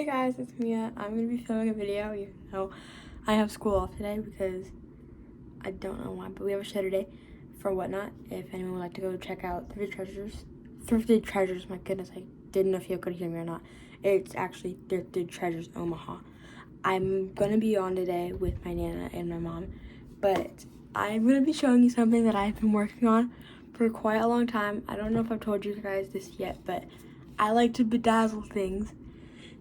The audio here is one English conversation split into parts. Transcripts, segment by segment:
Hey guys, it's Mia. I'm going to be filming a video even though I have school off today because I don't know why, but we have a show today for Whatnot. If anyone would like to go check out Thrifted Treasures, my goodness, I didn't know if you could hear me or not. It's actually Thrifted Treasures Omaha. I'm going to be on today with my Nana and my mom, but I'm going to be showing you something that I've been working on for quite a long time. I don't know if I've told you guys this yet, but I like to bedazzle things.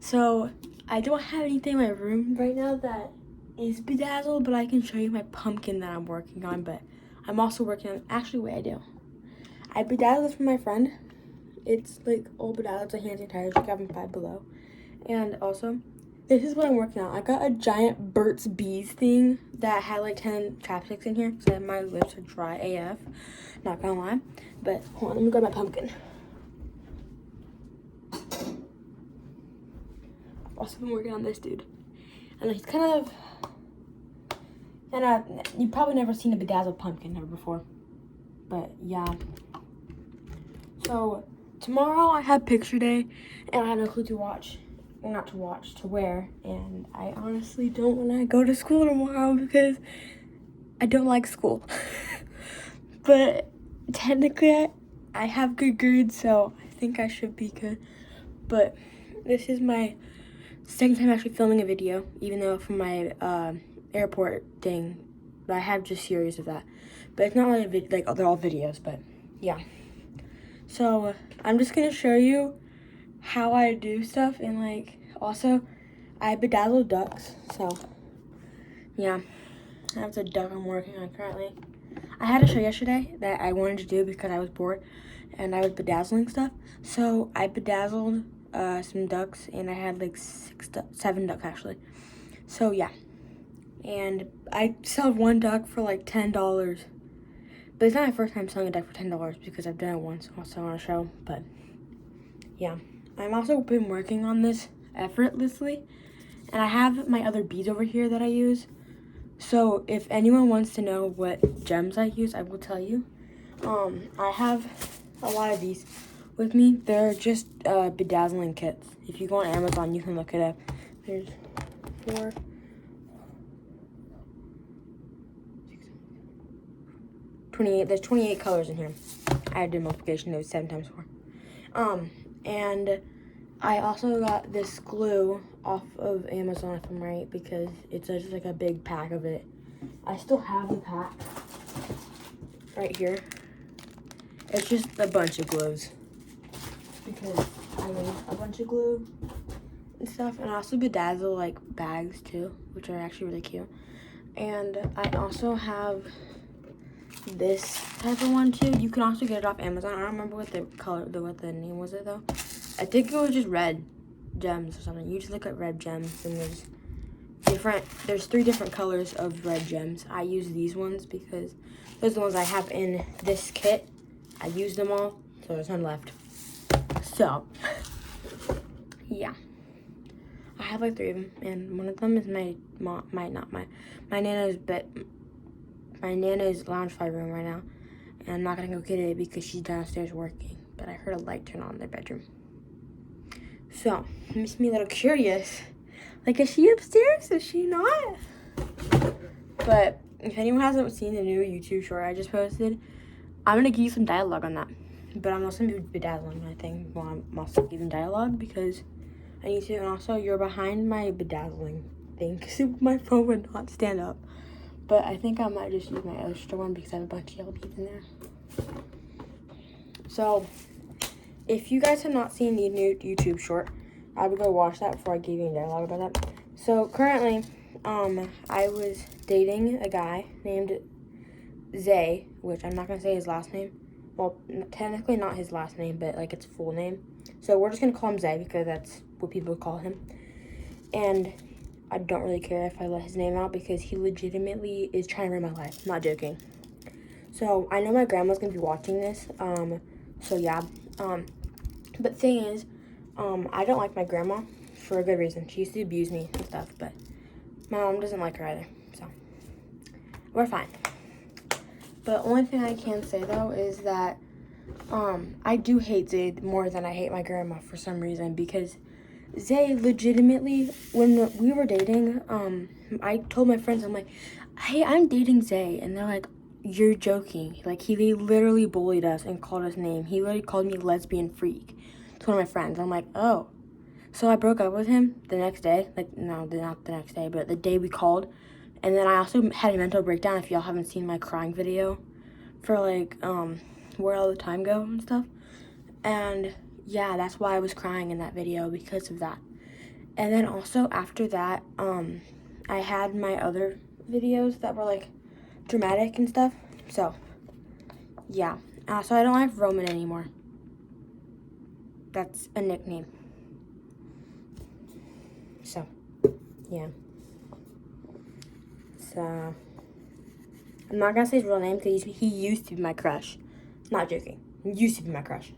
So I don't have anything in my room right now that is bedazzled, but I can show you my pumpkin that I'm working on. But I'm also working on, actually what I do. I bedazzled from my friend. It's like all bedazzled, it's a hand sanitizer, check out in Five Below. And also, this is what I'm working on. I got a giant Burt's Bees thing that had like 10 chapsticks in here, so my lips are dry AF, not gonna lie. But hold on, let me grab my pumpkin. Also been working on this dude, and he's you've probably never seen a bedazzled pumpkin ever before, but yeah. So tomorrow I have picture day, and I have no clue to wear, and I honestly don't want to go to school tomorrow because I don't like school. But technically I have good grades, so I think I should be good. But this is my second time actually filming a video, even though from my airport thing, I have just series of that. But it's not like like they're all videos, but yeah. So I'm just gonna show you how I do stuff, and like also I bedazzle ducks. So yeah, that's a duck I'm working on currently. I had a show yesterday that I wanted to do because I was bored and I was bedazzling stuff. So I bedazzled some ducks, and I had like 7 ducks actually. So yeah, and I sold one duck for like $10. But it's not my first time selling a duck for $10 because I've done it once also on a show. But yeah, I've also been working on this effortlessly, and I have my other beads over here that I use. So if anyone wants to know what gems I use, I will tell you. I have a lot of these with me. They're just bedazzling kits. If you go on Amazon, you can look it up. There's 4, 28. There's 28 colors in here. I did multiplication. It was 7 times 4. And I also got this glue off of Amazon, if I'm right, because it's just like a big pack of it. I still have the pack right here. It's just a bunch of glues because I made a bunch of glue and stuff, and I also bedazzle like bags too, which are actually really cute. And I also have this type of one too. You can also get it off Amazon. I don't remember what the name was it though. I think it was just red gems or something. You just look at red gems, and there's 3 different colors of red gems. I use these ones because those are the ones I have in this kit. I used them all, so there's none left. So yeah, I have like 3 of them, and one of them is my Nana's lounge 5 room right now, and I'm not gonna go get it because she's downstairs working. But I heard a light turn on in their bedroom, so it makes me a little curious. Like, is she upstairs? Is she not? But if anyone hasn't seen the new YouTube short I just posted, I'm gonna give you some dialogue on that. But I'm also gonna be bedazzling my thing while I'm also giving dialogue because I need to. And also, you're behind my bedazzling thing because my phone would not stand up. But I think I might just use my extra one because I have a bunch of yellow beads in there. So if you guys have not seen the new YouTube short, I would go watch that before I give you a dialogue about that. So currently, I was dating a guy named Zay, which I'm not gonna say his last name. Well, technically not his last name, but like it's full name. So we're just gonna call him Zay because that's what people call him. And I don't really care if I let his name out because he legitimately is trying to ruin my life. I'm not joking. So I know my grandma's gonna be watching this. So yeah. But the thing is, I don't like my grandma for a good reason. She used to abuse me and stuff, but my mom doesn't like her either, so we're fine. But only thing I can say though is that I do hate Zayd more than I hate my grandma for some reason, because Zay legitimately, when we were dating, I told my friends, I'm like, hey, I'm dating Zay. And they're like, you're joking. Like, he literally bullied us and called us names. He literally called me lesbian freak to one of my friends. I'm like, oh. So I broke up with him the next day. Like, no, not the next day, but the day we called. And then I also had a mental breakdown, if y'all haven't seen my crying video for, like, where all the time go and stuff. And yeah, that's why I was crying in that video, because of that. And then also after that, I had my other videos that were like dramatic and stuff. So yeah, so I don't have Roman anymore. That's a nickname. So yeah. So I'm not gonna say his real name because he used to be my crush. Not joking. He used to be my crush.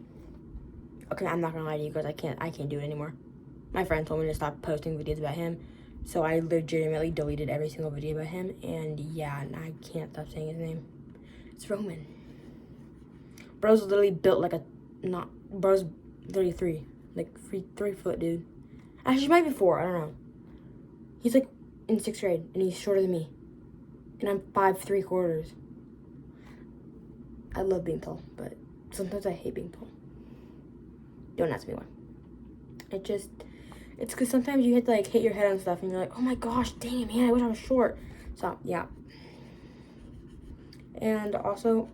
Okay, I'm not gonna lie to you guys. I can't do it anymore. My friend told me to stop posting videos about him, so I legitimately deleted every single video about him. And yeah, I can't stop saying his name. It's Roman. Bro's literally built like bro's 33, like 3 foot, dude. Actually, he might be 4. I don't know. He's like in 6th grade, and he's shorter than me, and I'm 5'3". I love being tall, but sometimes I hate being tall. Don't ask me why. It's because sometimes you hit to like hit your head on stuff and you're like, oh my gosh, dang man, I wish I was short. So yeah. And also,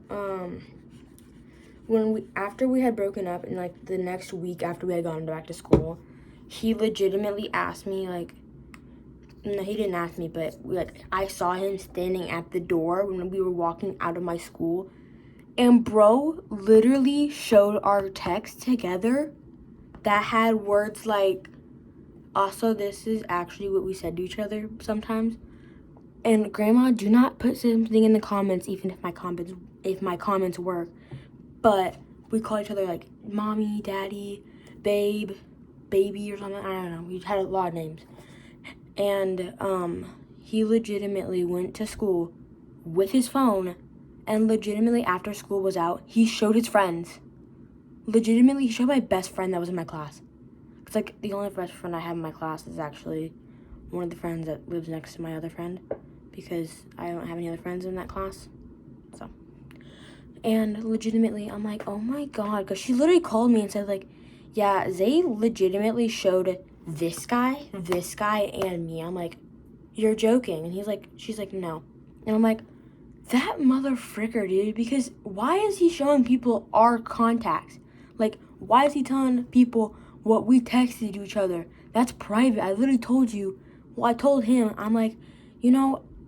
after we had broken up and like the next week after we had gone back to school, he legitimately asked me, like, no, he didn't ask me, but I saw him standing at the door when we were walking out of my school, and bro literally showed our text together that had words like, also, this is actually what we said to each other sometimes. And grandma, do not put something in the comments, even if my comments work. But we call each other like mommy, daddy, babe, baby, or something. I don't know. We had a lot of names. And he legitimately went to school with his phone, and legitimately after school was out, he showed his friends. Legitimately, he showed my best friend that was in my class. It's like the only best friend I have in my class is actually one of the friends that lives next to my other friend, because I don't have any other friends in that class. So, and legitimately, I'm like, oh my god, because she literally called me and said like, yeah, Zay legitimately showed this guy, and me. I'm like, you're joking. And she's like, no. And I'm like, that mother fricker, dude, because why is he showing people our contacts? Like, why is he telling people what we texted to each other? That's private. I literally told you. Well, I told him. I'm like,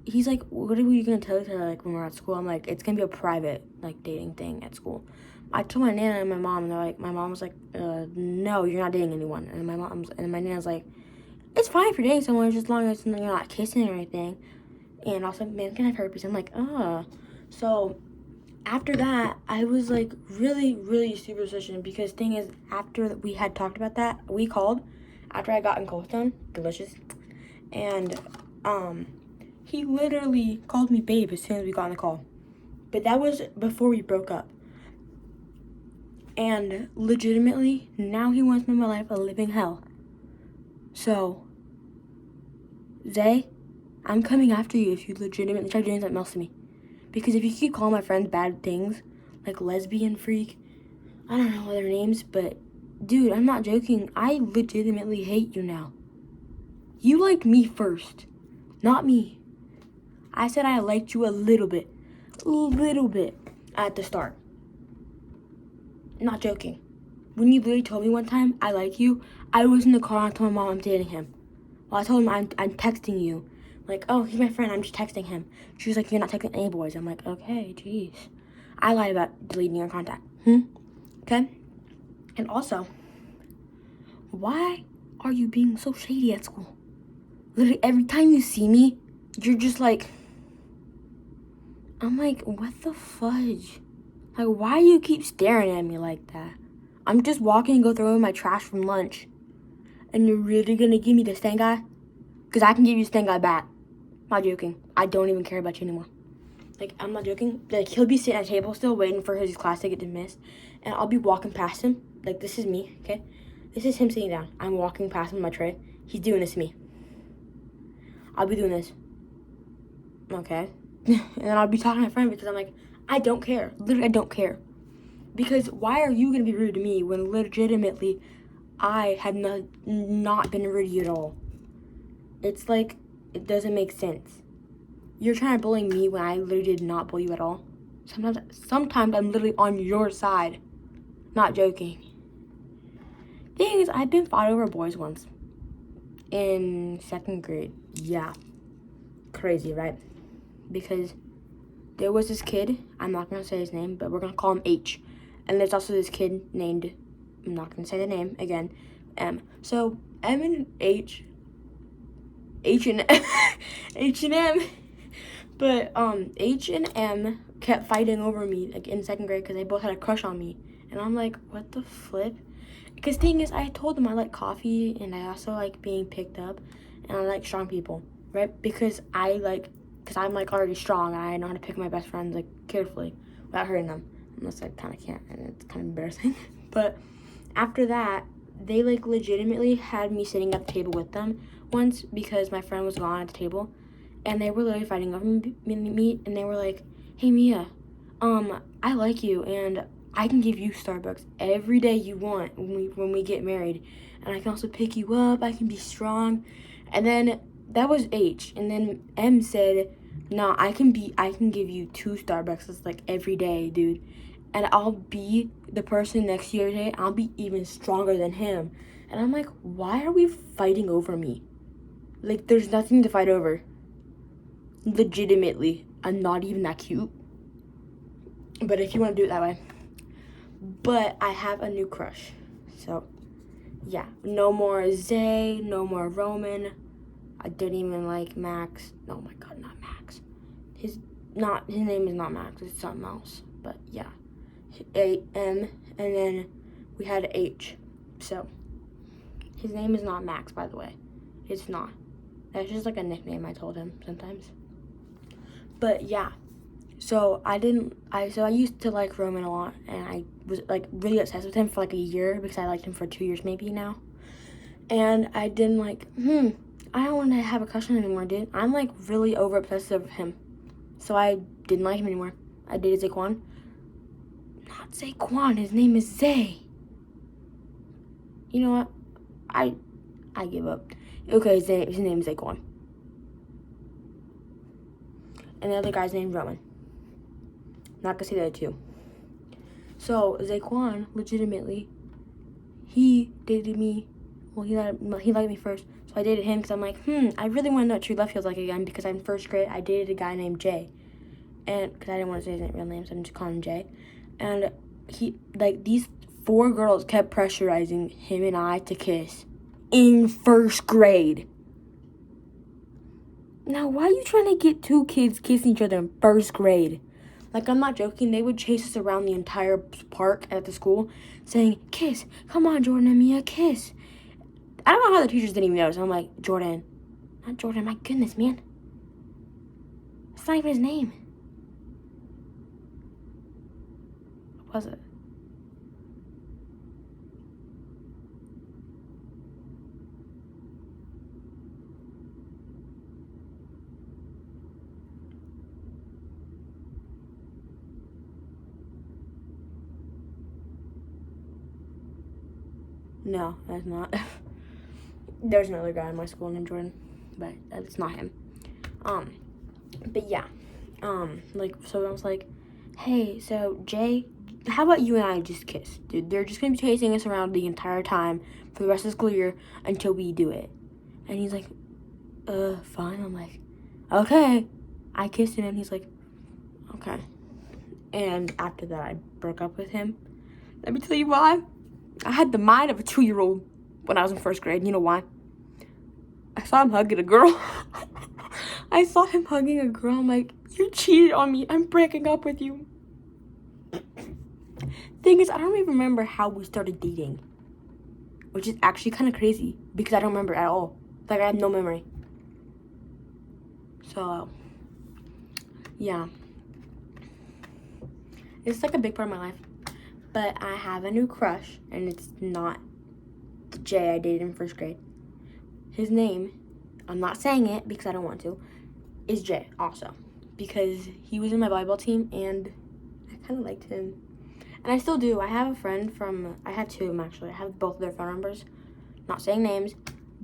he's like, what are we gonna tell each other like when we're at school? I'm like, it's gonna be a private like dating thing at school. I told my nana and my mom, and they're like, my mom was like, no, you're not dating anyone. And my nana's like, it's fine if you're dating someone, just as long as you're not kissing or anything. And also, man can have herpes. I'm like, So after that, I was like really, really super suspicious, because thing is, after we had talked about that, we called after I got in Cold Stone, delicious, and he literally called me babe as soon as we got on the call. But that was before we broke up. And legitimately, now he wants to make my life a living hell. So, Zay, I'm coming after you if you legitimately try doing something else to me. Because if you keep calling my friends bad things, like lesbian freak, I don't know their names, but dude, I'm not joking. I legitimately hate you now. You liked me first, not me. I said I liked you a little bit at the start. Not joking. When you literally told me one time I like you, I was in the car and I told my mom I'm dating him. Well, I told him I'm texting you. Like, oh, he's my friend, I'm just texting him. She was like, you're not texting any boys. I'm like, okay, jeez. I lied about deleting your contact. Okay? And also, why are you being so shady at school? Literally, every time you see me, you're just like, I'm like, what the fudge? Like, why do you keep staring at me like that? I'm just walking and go throw in my trash from lunch. And you're really gonna give me the stank eye? Because I can give you stank eye back. Not joking. I don't even care about you anymore. Like, I'm not joking. Like, he'll be sitting at a table still waiting for his class to get dismissed. And I'll be walking past him. Like, this is me, okay? This is him sitting down. I'm walking past him on my tray. He's doing this to me. I'll be doing this. Okay. And then I'll be talking to my friend because I'm like, I don't care. Literally, I don't care. Because why are you going to be rude to me when legitimately I have not been rude to you at all? It's like, it doesn't make sense. You're trying to bully me when I literally did not bully you at all. Sometimes I'm literally on your side. Not joking. Thing is, I've been fought over boys once. In 2nd grade. Yeah. Crazy, right? Because there was this kid, I'm not going to say his name, but we're going to call him H. And there's also this kid named, I'm not going to say the name again, M. So, M and H and H and M, but H and M kept fighting over me like in 2nd grade because they both had a crush on me. And I'm like, what the flip? Because thing is, I told them I like coffee and I also like being picked up and I like strong people, right? Because I'm like already strong and I know how to pick my best friends like carefully without hurting them. Unless I kind of can't, and it's kind of embarrassing. But after that, they like legitimately had me sitting at the table with them once because my friend was gone at the table, and they were literally fighting over me, and they were like, "Hey Mia, I like you, and I can give you Starbucks every day you want when we get married, and I can also pick you up. I can be strong." And then that was H, and then M said, "Nah, I can give you 2 Starbucks like every day, dude." And I'll be the person next year today. I'll be even stronger than him. And I'm like, why are we fighting over me? Like, there's nothing to fight over. Legitimately, I'm not even that cute. But if you want to do it that way. But I have a new crush. So, yeah. No more Zay. No more Roman. I didn't even like Max. Oh my god, not Max. His name is not Max. It's something else. But, yeah. A-M, and then we had H. So, his name is not Max, by the way. It's not. That's just like a nickname I told him sometimes. But yeah, so I used to like Roman a lot, and I was like really obsessed with him for like a year because I liked him for 2 years maybe now. And I didn't like, I don't want to have a crush on him anymore, dude. I'm like really over obsessed with him. So I didn't like him anymore. I dated Zaquan. Not Zaquan, his name is Zay. You know what? I give up. Okay, his name is Zaquan. And the other guy's named Roman. Not gonna say the other 2. So Zaquan, legitimately, he dated me. Well, he liked me first. So I dated him because I'm like, I really want to know what true love feels like again because in 1st grade I dated a guy named Jay. And because I didn't want to say his real name, so I'm just calling him Jay. And these 4 girls kept pressurizing him and I to kiss in 1st grade. Now, why are you trying to get 2 kids kissing each other in 1st grade? Like, I'm not joking. They would chase us around the entire park at the school saying, "Kiss. Come on, Jordan and Mia, kiss." I don't know how the teachers didn't even notice. I'm like, Jordan. Not Jordan. My goodness, man. That's not even his name. What was it? No, that's not. There's another guy in my school named Jordan, but that's not him. But yeah. So I was like, hey, so Jay, how about you and I just kiss? Dude, they're just gonna be chasing us around the entire time for the rest of the school year until we do it. And he's like, fine. I'm like, okay. I kissed him and he's like, okay. And after that, I broke up with him. Let me tell you why. I had the mind of a 2-year-old when I was in 1st grade. You know why? I saw him hugging a girl. I saw him hugging a girl. I'm like, you cheated on me. I'm breaking up with you. Thing is, I don't even remember how we started dating. Which is actually kind of crazy. Because I don't remember at all. Like, I have no memory. So, yeah. It's like a big part of my life. But I have a new crush. And it's not Jay I dated in first grade. His name, I'm not saying it because I don't want to, is Jay also. Because he was in my volleyball team and I kind of liked him. And I still do. I have a friend I have two of them actually. I have both of their phone numbers. Not saying names,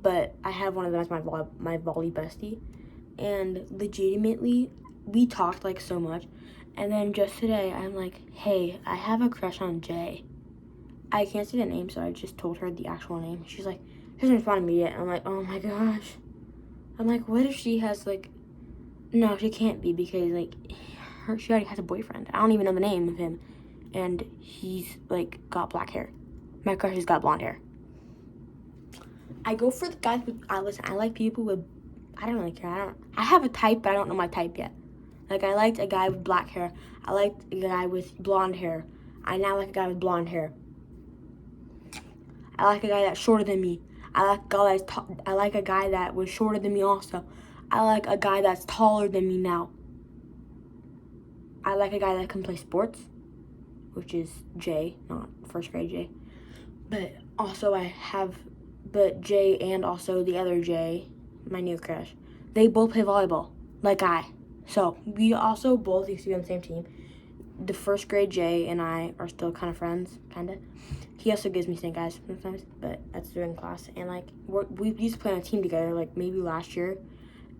but I have one of them as my volley bestie. And legitimately, we talked like so much. And then just today, I'm like, hey, I have a crush on Jay. I can't say the name, so I just told her the actual name. She's like, she hasn't responded to me yet. And I'm like, oh my gosh. I'm like, what if she has like, no, she can't be because like, she already has a boyfriend. I don't even know the name of him. And he's like got black hair. My crush has got blonde hair. I go for the guys with, listen, I like people with, I don't really care. I have a type, but I don't know my type yet. Like, I liked a guy with black hair. I liked a guy with blonde hair. I now like a guy with blonde hair. I like a guy that's shorter than me. I like a guy that was shorter than me also. I like a guy that's taller than me now. I like a guy that can play sports, which is Jay, not first grade Jay. But also but Jay and also the other Jay, my new crush, they both play volleyball, like I. So we also both used to be on the same team. The first grade Jay and I are still kind of friends, kind of. He also gives me stink eyes sometimes, but that's during class. And like we used to play on a team together, like maybe last year.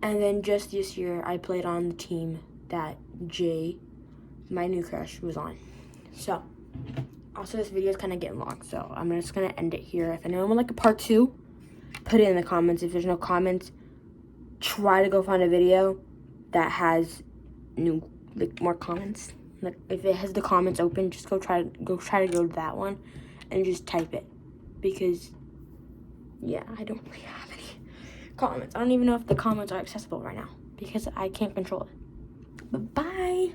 And then just this year, I played on the team that Jay, my new crush, was on. So, also this video is kind of getting long, so I'm just going to end it here. If anyone would like a part 2, put it in the comments. If there's no comments, try to go find a video that has more comments. Like, if it has the comments open, just try to go to that one and just type it. Because, yeah, I don't really have any comments. I don't even know if the comments are accessible right now because I can't control it. But bye.